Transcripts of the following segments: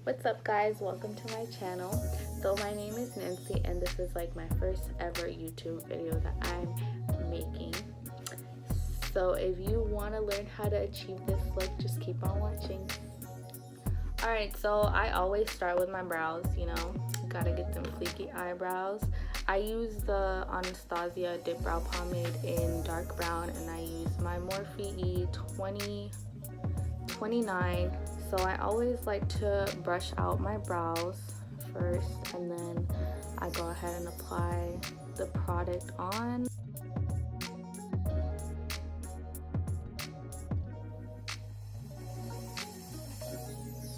What's up guys, welcome to my channel. So my name is Nancy and this is like my first ever YouTube video that I'm making. So if you want to learn how to achieve this look, just keep on watching. Alright, so I always start with my brows, you know, gotta get them fleeky eyebrows. I use the Anastasia dip brow pomade in dark brown and I use my Morphe 29. So I always like to brush out my brows first and then I go ahead and apply the product on.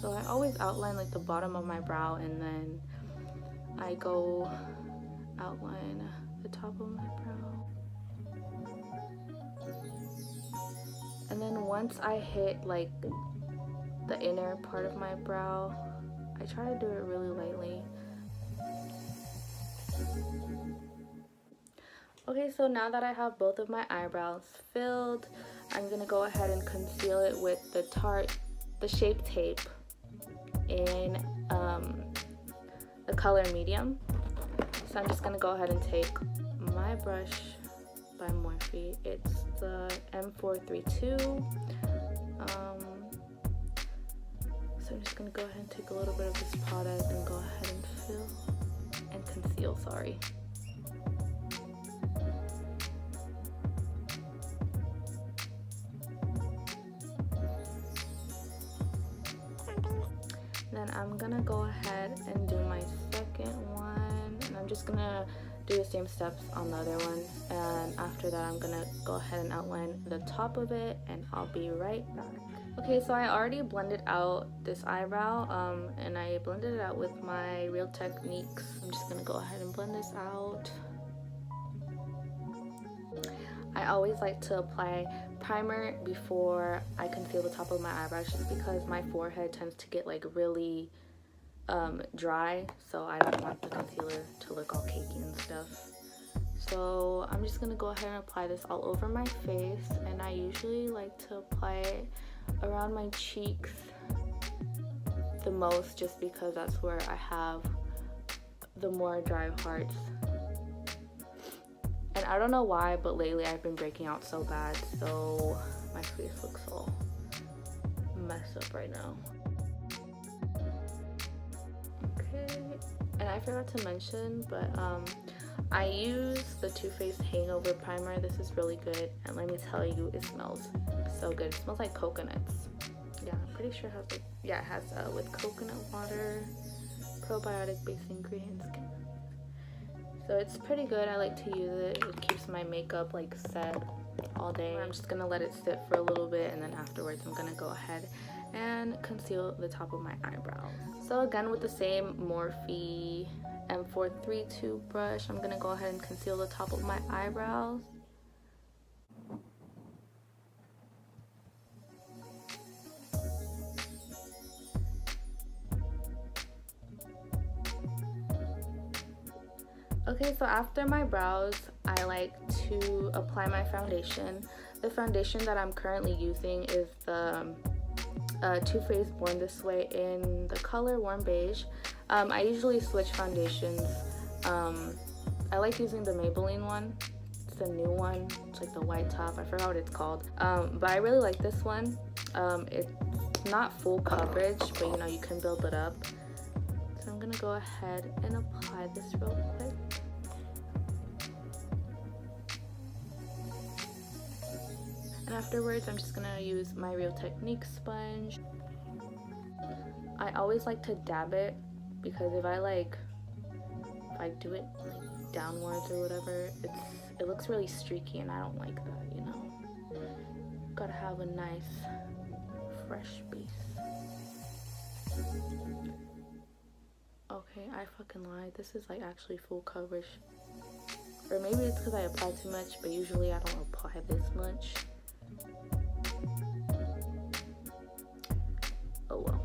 So I always outline like the bottom of my brow and then I go outline the top of my brow. And then once I hit like the inner part of my brow, I try to do it really lightly. Okay, so now that I have both of my eyebrows filled, I'm gonna go ahead and conceal it with the Tarte, the Shape Tape in the color medium. So I'm just gonna go ahead and take my brush by Morphe. It's the M432. So I'm just gonna go ahead and take a little bit of this product and go ahead and fill and conceal, sorry. Then I'm gonna go ahead and do my second one, and I'm just gonna do the same steps on the other one, and after that I'm gonna go ahead and outline the top of it and I'll be right back. Okay, so I already blended out this eyebrow and I blended it out with my Real Techniques. I'm just gonna go ahead and blend this out. I always like to apply primer before I conceal the top of my eyebrows just because my forehead tends to get like really dry, so I don't want the concealer to look all cakey and stuff. So I'm just gonna go ahead and apply this all over my face, and I usually like to apply it around my cheeks the most just because that's where I have the more dry parts. And I don't know why, but lately I've been breaking out so bad, so my face looks all messed up right now. Okay, and I forgot to mention, but I use the Faced Hangover primer. This is really good, and let me tell you, it smells so good. It smells like coconuts. Yeah, I'm pretty sure it has like, yeah, it has with coconut water, probiotic based ingredients. So it's pretty good. I like to use it. It keeps my makeup like set all day. I'm just gonna let it sit for a little bit, and then afterwards I'm gonna go ahead and conceal the top of my eyebrow. So again, with the same Morphe M432 brush, I'm gonna go ahead and conceal the top of my eyebrows. Okay, so after my brows, I like to apply my foundation. The foundation that I'm currently using is the Too Faced Born This Way in the color Warm Beige. I usually switch foundations. I like using the Maybelline one. It's a new one. It's like the white top. I forgot what it's called. But I really like this one. It's not full coverage, but you know, you can build it up. So I'm gonna go ahead and apply this real quick. And afterwards, I'm just gonna use my Real Techniques sponge. I always like to dab it because if I do it like downwards or whatever, it looks really streaky, and I don't like that, you know. Gotta have a nice fresh base. Okay, I fucking lied. This is like actually full coverage. Or maybe it's because I apply too much, but usually I don't apply this much. Oh well.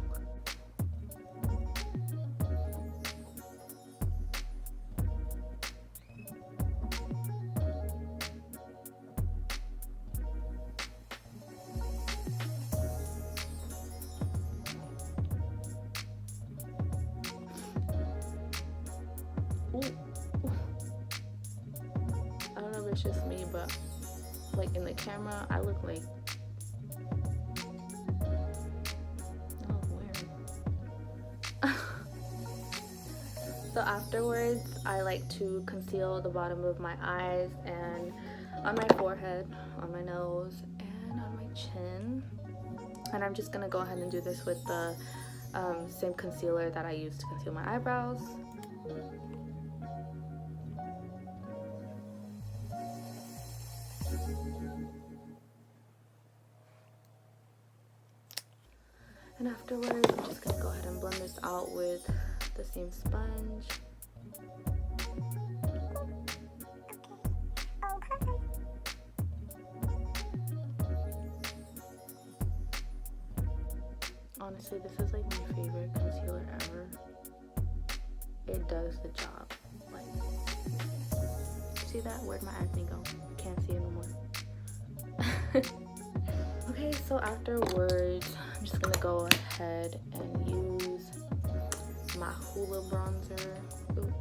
just me, but like in the camera I look like So afterwards, I like to conceal the bottom of my eyes and on my forehead, on my nose, and on my chin. And I'm just gonna go ahead and do this with the same concealer that I use to conceal my eyebrows. And afterwards, I'm just gonna go ahead and blend this out with the same sponge. Honestly, this is like my favorite concealer ever. It does the job. Like, see that? Where'd my acne go? Can't see it no more. Okay, so afterwards, I'm just gonna go ahead and use my Hoola bronzer. Ooh,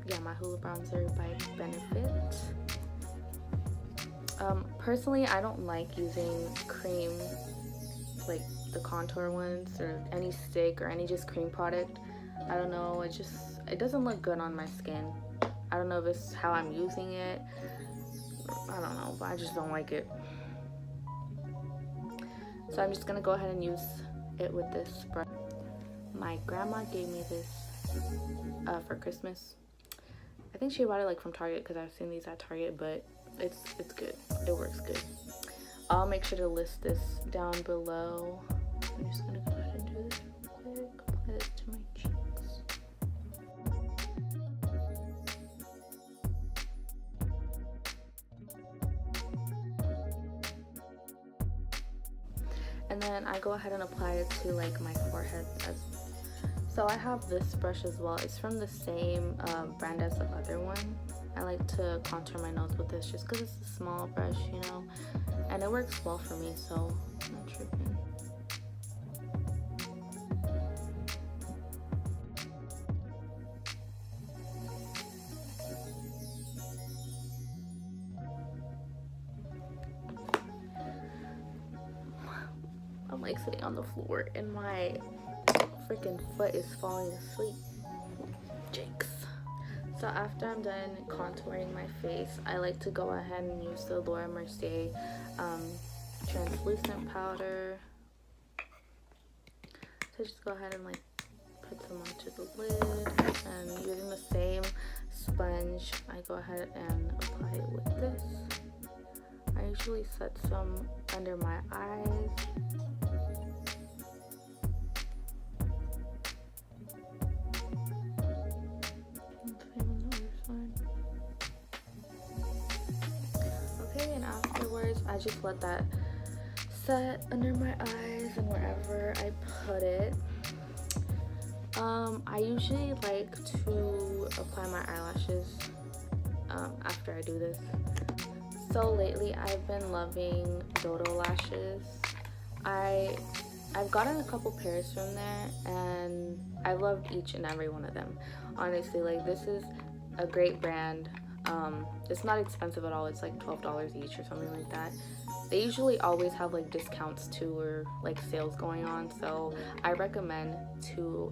yeah, my Hoola bronzer by Benefit. Personally, I don't like using cream, like the contour ones or any stick or any just cream product. I don't know, it doesn't look good on my skin. I don't know if it's how I'm using it. I don't know, but I just don't like it. So I'm just gonna go ahead and use it with this brush. My grandma gave me this for Christmas. I think she bought it like from Target because I've seen these at Target, but it's good. It works good. I'll make sure to list this down below. I'm just gonna go ahead and do this real quick. Apply this to my cheeks. And then I go ahead and apply it to like my forehead. So I have this brush as well. It's from the same brand as the other one. I like to contour my nose with this just because it's a small brush, you know, and it works well for me, so I'm not tripping. I'm like sitting on the floor and my freaking foot is falling asleep. Jinx. So after I'm done contouring my face, I like to go ahead and use the Mercier translucent powder. So just go ahead and like put some onto the lid, and using the same sponge, I go ahead and apply it with this. I usually set some under my eyes. I just let that set under my eyes and wherever I put it. I usually like to apply my eyelashes after I do this. So lately I've been loving Dodo Lashes. I've gotten a couple pairs from there and I loved each and every one of them. Honestly, like, this is a great brand. It's not expensive at all. It's like $12 each or something like that. They usually always have like discounts too, or like sales going on, so I recommend to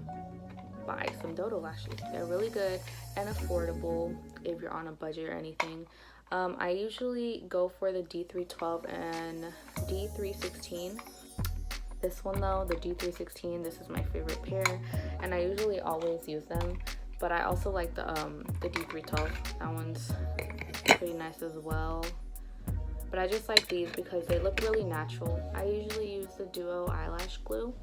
buy some Dodo Lashes. They're really good and affordable if you're on a budget or anything. I usually go for the D312 and D316. This one though, the D316, this is my favorite pair, and I usually always use them. But I also like the D312. That one's pretty nice as well. But I just like these because they look really natural. I usually use the Duo eyelash glue.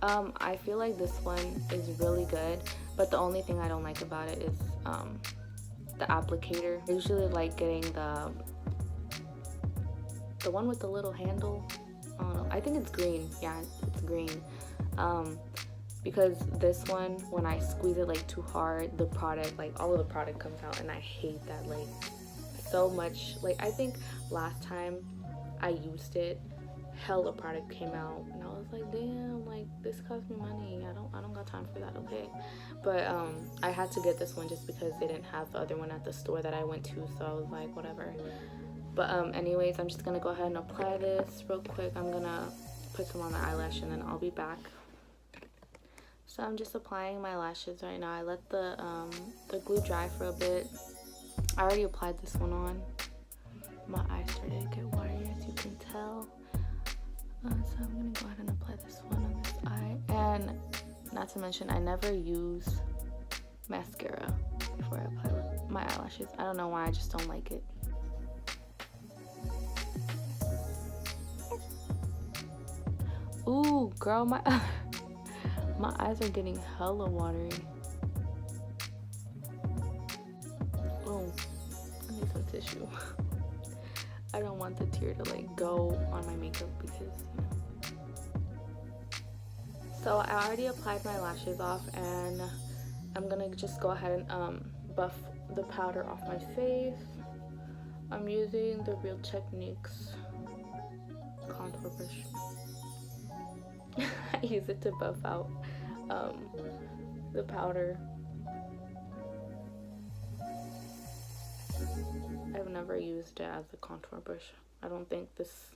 I feel like this one is really good, but the only thing I don't like about it is the applicator. I usually like getting the one with the little handle. I don't know. I think it's green. Yeah, it's green. Because this one, when I squeeze it like too hard, the product, like all of the product comes out, and I hate that like so much. Like, I think last time I used it, hella product came out, and I was like, damn, like this cost me money. I don't got time for that, okay? But I had to get this one just because they didn't have the other one at the store that I went to, so I was like, whatever. But anyways, I'm just gonna go ahead and apply this real quick. I'm gonna put some on the eyelash and then I'll be back. So I'm just applying my lashes right now. I let the glue dry for a bit. I already applied this one on. My eyes started to get watery, as you can tell. So I'm gonna go ahead and apply this one on this eye. And not to mention, I never use mascara before I apply my eyelashes. I don't know why, I just don't like it. Ooh, girl, my my eyes are getting hella watery. Oh, I need some tissue. I don't want the tear to like go on my makeup because, you know. So I already applied my lashes off and I'm gonna just go ahead and buff the powder off my face. I'm using the Real Techniques contour brush. I use it to buff out the powder. I've never used it as a contour brush. I don't think this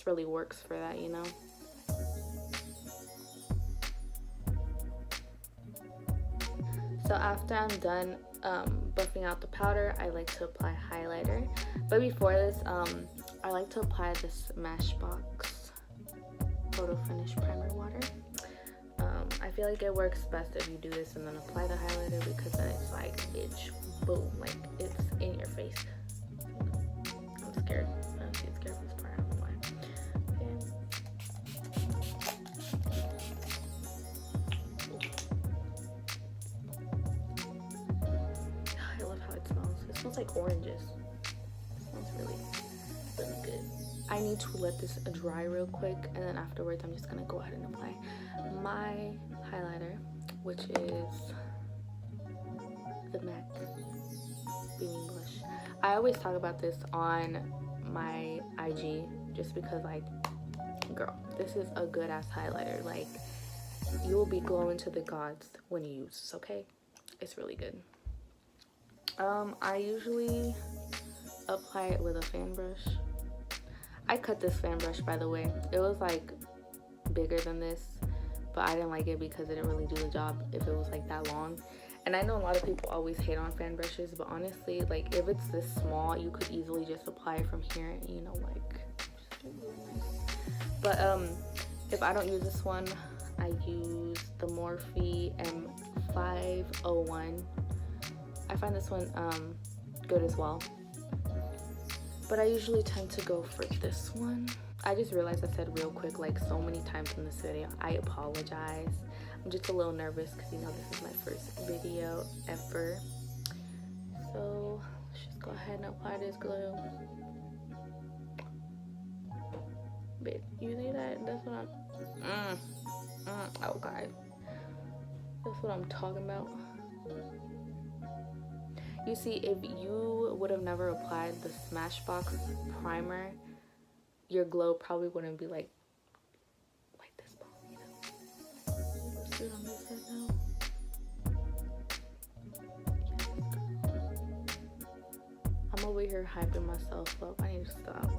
really works for that, you know. So after I'm done buffing out the powder, I like to apply highlighter. But before this, I like to apply this Smashbox Photo Finish Primer Water. I feel like it works best if you do this and then apply the highlighter, because then it's like, bitch, boom, like it's in your face. I'm scared. I'm scared of this part. I don't know why. Okay. I love how it smells. It smells like oranges. It smells really, really good. I need to let this dry real quick, and then afterwards I'm just gonna go ahead and apply my highlighter, which is the MAC Beaming Blush. I always talk about this on my IG just because, like, girl, this is a good ass highlighter. Like, you will be glowing to the gods when you use this, okay? It's really good. I usually apply it with a fan brush. I cut this fan brush, by the way. It was like bigger than this, but I didn't like it because it didn't really do the job if it was like that long. And I know a lot of people always hate on fan brushes, but honestly, like, if it's this small, you could easily just apply it from here and, you know, like, just do it really nice. But if I don't use this one, I use the Morphe M501. I find this one good as well, but I usually tend to go for this one. I just realized I said real quick like so many times in this video. I apologize. I'm just a little nervous because, you know, this is my first video ever. So let's just go ahead and apply this glue. Babe, you see that? That's what I'm okay. That's what I'm talking about. You see, if you would have never applied the Smashbox primer, your glow probably wouldn't be like this ball, you know. Let's do it on this side now. I'm over here hyping myself up. I need to stop.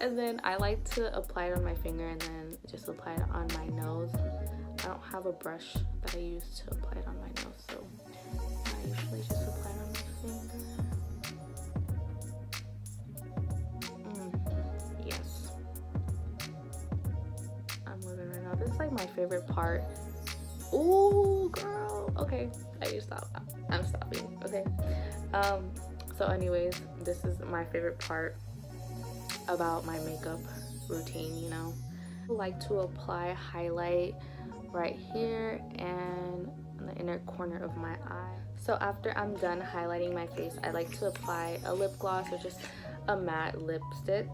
And then I like to apply it on my finger and then just apply it on my nose. I don't have a brush that I use to apply it on my nose, so I usually just apply it on my finger. Yes. I'm moving right now. This is like my favorite part. Ooh, girl. Okay, I need to stop. I'm stopping. Okay. So anyways, this is my favorite part about my makeup routine, you know. I like to apply highlight right here and in the inner corner of my eye. So after I'm done highlighting my face, I like to apply a lip gloss or just a matte lipstick.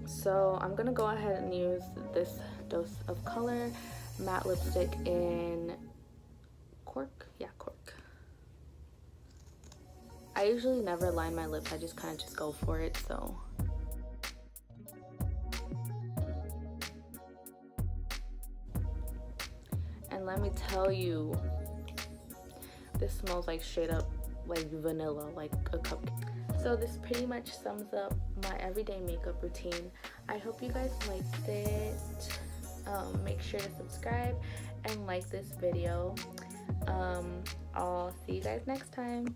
So I'm gonna go ahead and use this Dose of Color matte lipstick in Cork. Yeah, Cork. I usually never line my lips, I just kind of just go for it, so. And let me tell you, this smells like straight up like vanilla, like a cupcake. So this pretty much sums up my everyday makeup routine. I hope you guys liked it. Make sure to subscribe and like this video. I'll see you guys next time.